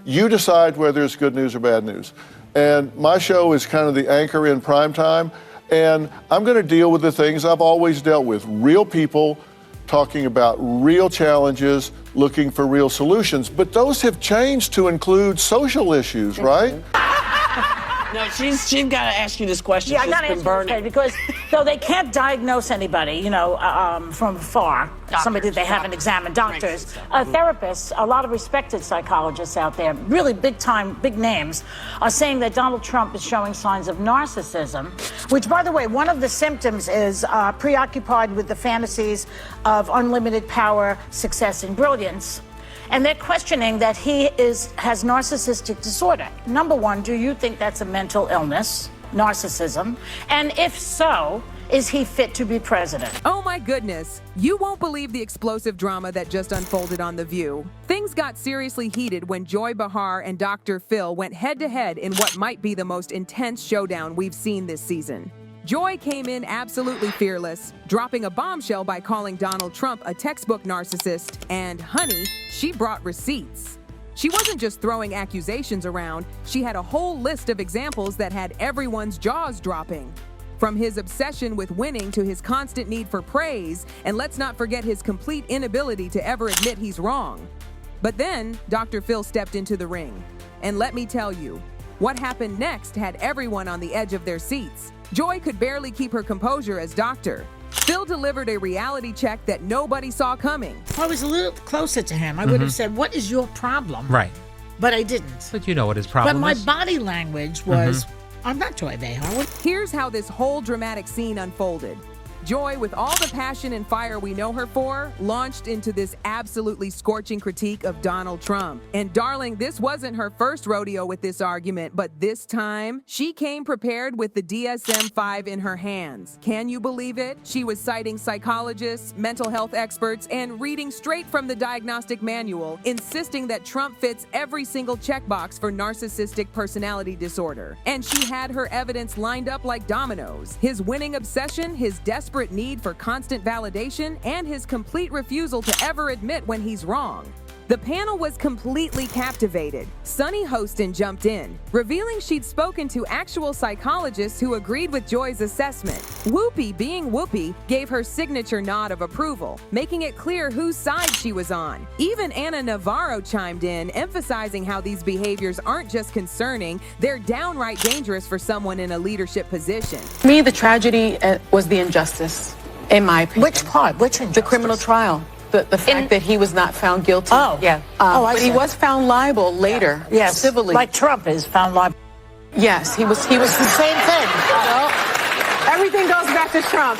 You decide whether it's good news or bad news. And my show is kind of the anchor in prime time. And I'm going to deal with the things I've always dealt with. Real people talking about real challenges, looking for real solutions. But those have changed to include social issues, right? No, she's got to ask you this question. Yeah, I got to ask you this, because though they can't diagnose anybody, you know, from afar, somebody they haven't examined, doctors, therapists, a lot of respected psychologists out there, really big-time, big names, are saying that Donald Trump is showing signs of narcissism, which, by the way, one of the symptoms is preoccupied with the fantasies of unlimited power, success, and brilliance. And they're questioning that he has narcissistic disorder. Number one, do you think that's a mental illness, narcissism? And if so, is he fit to be president? Oh my goodness. You won't believe the explosive drama that just unfolded on The View. Things got seriously heated when Joy Behar and Dr. Phil went head-to-head in what might be the most intense showdown we've seen this season. Joy came in absolutely fearless, dropping a bombshell by calling Donald Trump a textbook narcissist, and honey, she brought receipts. She wasn't just throwing accusations around, she had a whole list of examples that had everyone's jaws dropping. From his obsession with winning to his constant need for praise, and let's not forget his complete inability to ever admit he's wrong. But then, Dr. Phil stepped into the ring. And let me tell you, what happened next had everyone on the edge of their seats. Joy could barely keep her composure as doctor. Phil delivered a reality check that nobody saw coming. If I was a little closer to him, I would have said, what is your problem? Right. But I didn't. But you know what his problem But my is. body language was, I'm not Joy Behar. Here's how this whole dramatic scene unfolded. Joy, with all the passion and fire we know her for, launched into this absolutely scorching critique of Donald Trump. And darling, this wasn't her first rodeo with this argument, but this time, she came prepared with the DSM-5 in her hands. Can you believe it? She was citing psychologists, mental health experts, and reading straight from the diagnostic manual, insisting that Trump fits every single checkbox for narcissistic personality disorder. And she had her evidence lined up like dominoes. His winning obsession, his desperate need for constant validation, and his complete refusal to ever admit when he's wrong. The panel was completely captivated. Sunny Hostin jumped in, revealing she'd spoken to actual psychologists who agreed with Joy's assessment. Whoopi, being Whoopi, gave her signature nod of approval, making it clear whose side she was on. Even Anna Navarro chimed in, emphasizing how these behaviors aren't just concerning, they're downright dangerous for someone in a leadership position. To me, the tragedy was the injustice, in my opinion. Which part? Which injustice? The criminal trial. The fact that he was not found guilty. Oh. Yeah. I but see. he was found liable later, Yes. civilly. Like Trump is found liable. Yes, he was. It's the same thing. Everything goes back to Trump.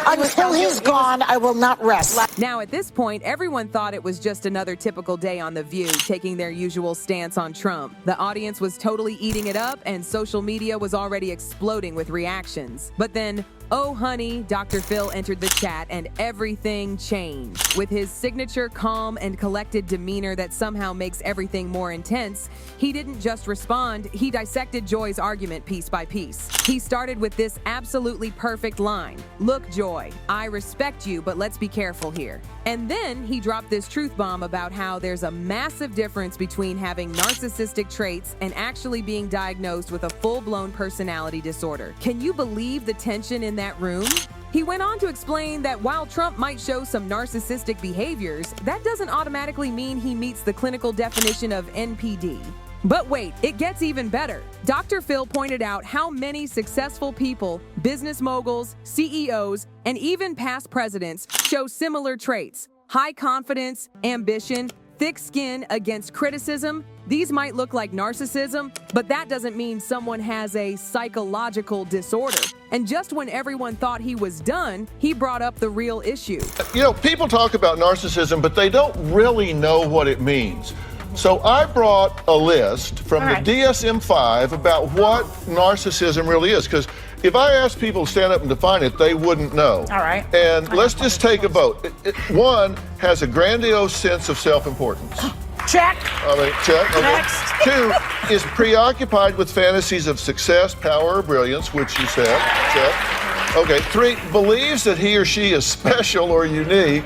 Until he's gone, I will not rest. Now, at this point, everyone thought it was just another typical day on The View, taking their usual stance on Trump. The audience was totally eating it up, and social media was already exploding with reactions. But then, oh honey, Dr. Phil entered the chat and everything changed. With his signature calm and collected demeanor that somehow makes everything more intense, he didn't just respond, he dissected Joy's argument piece by piece. He started with this absolutely perfect line. Look, Joy, I respect you, but let's be careful here. And then he dropped this truth bomb about how there's a massive difference between having narcissistic traits and actually being diagnosed with a full-blown personality disorder. Can you believe the tension in that room? He went on to explain that while Trump might show some narcissistic behaviors, that doesn't automatically mean he meets the clinical definition of NPD. But wait, it gets even better. Dr. Phil pointed out how many successful people, business moguls, CEOs, and even past presidents show similar traits: high confidence, ambition, thick skin against criticism. These might look like narcissism, but that doesn't mean someone has a psychological disorder. And just when everyone thought he was done, he brought up the real issue. You know, people talk about narcissism, but they don't really know what it means. So I brought a list from the DSM-5 about what narcissism really is, because if I asked people to stand up and define it, they wouldn't know. All right. And let's just take a vote. One, has a grandiose sense of self-importance. Check. Check. Okay. Next. 2, is preoccupied with fantasies of success, power, or brilliance, which you said. Check. Okay. 3, believes that he or she is special or unique.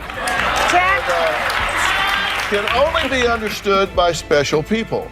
Check. can only be understood by special people.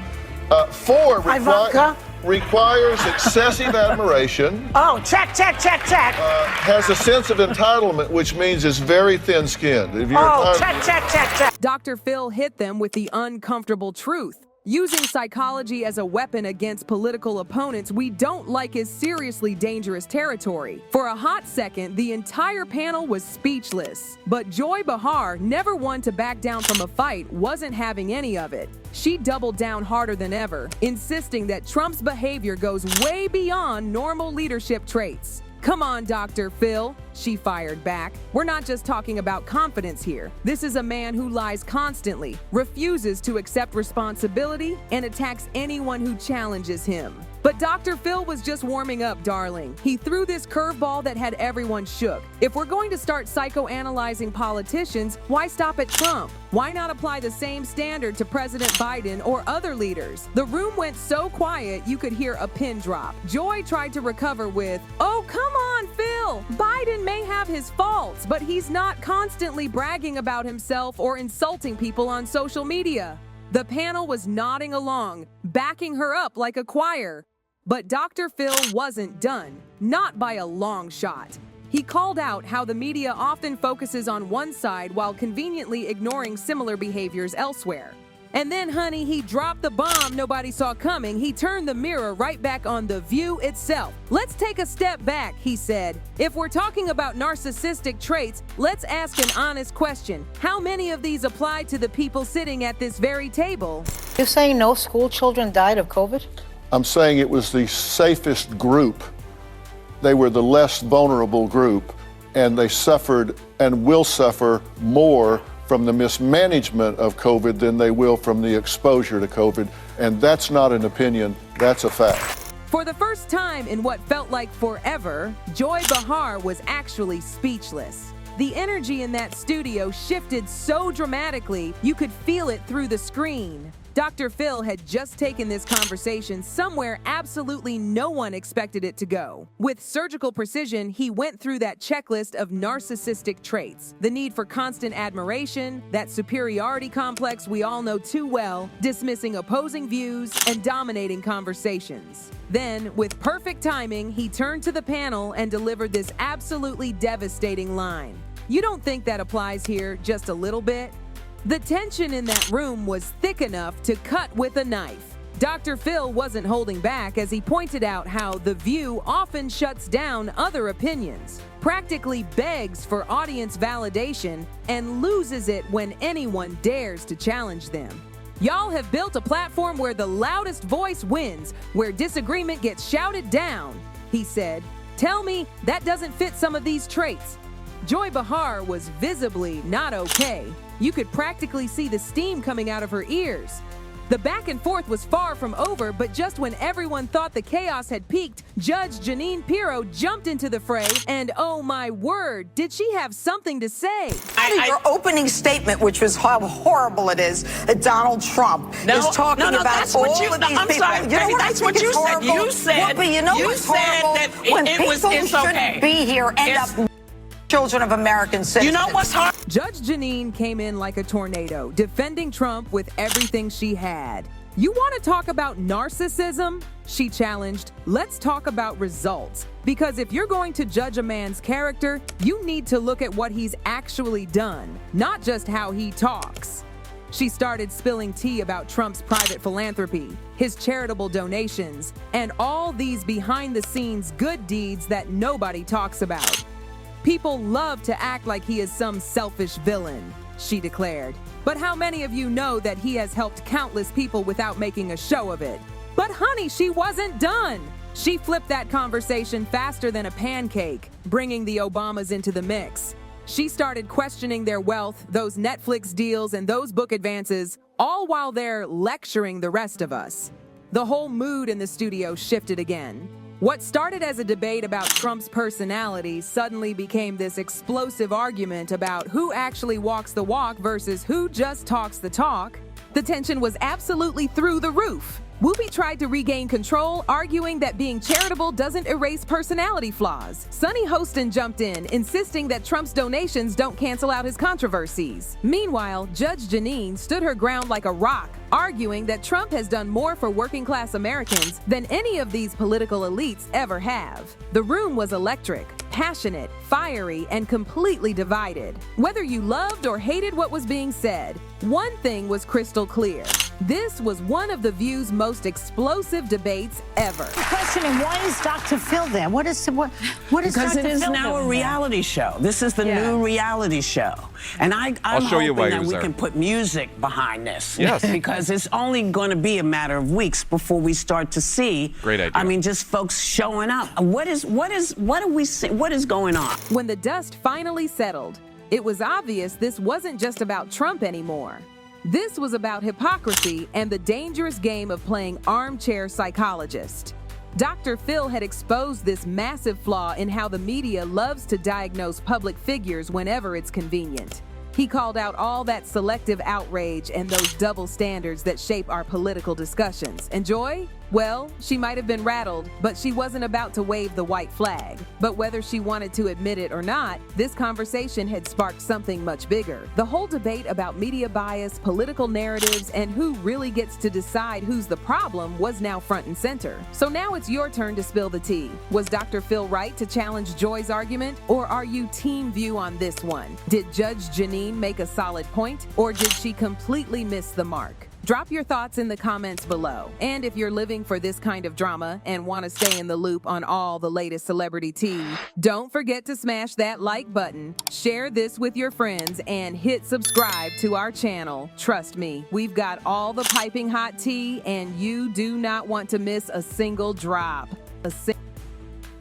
4 Ivanka? requires excessive admiration. Oh, check. Has a sense of entitlement, which means is very thin-skinned. If you're Oh, entitled- check. Dr. Phil hit them with the uncomfortable truth. Using psychology as a weapon against political opponents we don't like is seriously dangerous territory. For a hot second, the entire panel was speechless. But Joy Behar, never one to back down from a fight, wasn't having any of it. She doubled down harder than ever, insisting that Trump's behavior goes way beyond normal leadership traits. Come on, Dr. Phil, she fired back. We're not just talking about confidence here. This is a man who lies constantly, refuses to accept responsibility, and attacks anyone who challenges him. But Dr. Phil was just warming up, darling. He threw this curveball that had everyone shook. If we're going to start psychoanalyzing politicians, why stop at Trump? Why not apply the same standard to President Biden or other leaders? The room went so quiet you could hear a pin drop. Joy tried to recover with, "Oh, come on, Phil. Biden may have his faults, but he's not constantly bragging about himself or insulting people on social media." The panel was nodding along, backing her up like a choir. But Dr. Phil wasn't done, not by a long shot. He called out how the media often focuses on one side while conveniently ignoring similar behaviors elsewhere. And then, honey, he dropped the bomb nobody saw coming. He turned the mirror right back on The View itself. Let's take a step back, he said. If we're talking about narcissistic traits, let's ask an honest question. How many of these apply to the people sitting at this very table? You're saying no school children died of COVID? I'm saying it was the safest group. They were the less vulnerable group, and they suffered and will suffer more from the mismanagement of COVID than they will from the exposure to COVID. And that's not an opinion, that's a fact. For the first time in what felt like forever, Joy Behar was actually speechless. The energy in that studio shifted so dramatically, you could feel it through the screen. Dr. Phil had just taken this conversation somewhere absolutely no one expected it to go. With surgical precision, he went through that checklist of narcissistic traits. The need for constant admiration, that superiority complex we all know too well, dismissing opposing views, and dominating conversations. Then, with perfect timing, he turned to the panel and delivered this absolutely devastating line. You don't think that applies here just a little bit? The tension in that room was thick enough to cut with a knife. Dr. Phil wasn't holding back as he pointed out how The View often shuts down other opinions, practically begs for audience validation, and loses it when anyone dares to challenge them. Y'all have built a platform where the loudest voice wins, where disagreement gets shouted down, he said. Tell me that doesn't fit some of these traits. Joy Behar was visibly not okay. You could practically see the steam coming out of her ears. The back and forth was far from over, but just when everyone thought the chaos had peaked, Judge Jeanine Pirro jumped into the fray, and oh my word, did she have something to say. Your opening statement, which was how horrible it is that Donald Trump is talking about that's all what you, of these I'm people. sorry, You know Becky, what I that's think what you is said. horrible? You said, Whoopi, you know you what's said horrible? that When it people was, who it's shouldn't okay. be here end up children of American citizens. You know what's hard? Judge Jeanine came in like a tornado, defending Trump with everything she had. You want to talk about narcissism? She challenged. Let's talk about results. Because if you're going to judge a man's character, you need to look at what he's actually done, not just how he talks. She started spilling tea about Trump's private philanthropy, his charitable donations, and all these behind-the-scenes good deeds that nobody talks about. People love to act like he is some selfish villain, she declared. But how many of you know that he has helped countless people without making a show of it? But honey, she wasn't done. She flipped that conversation faster than a pancake, bringing the Obamas into the mix. She started questioning their wealth, those Netflix deals, and those book advances, all while they're lecturing the rest of us. The whole mood in the studio shifted again. What started as a debate about Trump's personality suddenly became this explosive argument about who actually walks the walk versus who just talks the talk. The tension was absolutely through the roof. Whoopi tried to regain control, arguing that being charitable doesn't erase personality flaws. Sonny Hostin jumped in, insisting that Trump's donations don't cancel out his controversies. Meanwhile, Judge Jeanine stood her ground like a rock, arguing that Trump has done more for working-class Americans than any of these political elites ever have. The room was electric, passionate, fiery, and completely divided. Whether you loved or hated what was being said, one thing was crystal clear. This was one of The View's most explosive debates ever. I'm questioning, why is Dr. Phil there? What is Because Dr. it is Phil now a doing reality show. This is the new reality show. And I'm show you why hoping he that was we there. can put music behind this. Yes. Because it's only going to be a matter of weeks before we start to see. Great idea. I mean, just folks showing up. What do we see? What is going on? When the dust finally settled, it was obvious this wasn't just about Trump anymore. This was about hypocrisy and the dangerous game of playing armchair psychologist. Dr. Phil had exposed this massive flaw in how the media loves to diagnose public figures whenever it's convenient. He called out all that selective outrage and those double standards that shape our political discussions. And Joy? Well, she might have been rattled, but she wasn't about to wave the white flag. But whether she wanted to admit it or not, this conversation had sparked something much bigger. The whole debate about media bias, political narratives, and who really gets to decide who's the problem was now front and center. So now it's your turn to spill the tea. Was Dr. Phil right to challenge Joy's argument? Or are you team View on this one? Did Judge Jeanine make a solid point? Or did she completely miss the mark? Drop your thoughts in the comments below. And if you're living for this kind of drama and want to stay in the loop on all the latest celebrity tea, don't forget to smash that like button, share this with your friends, and hit subscribe to our channel. Trust me, we've got all the piping hot tea, and you do not want to miss a single drop.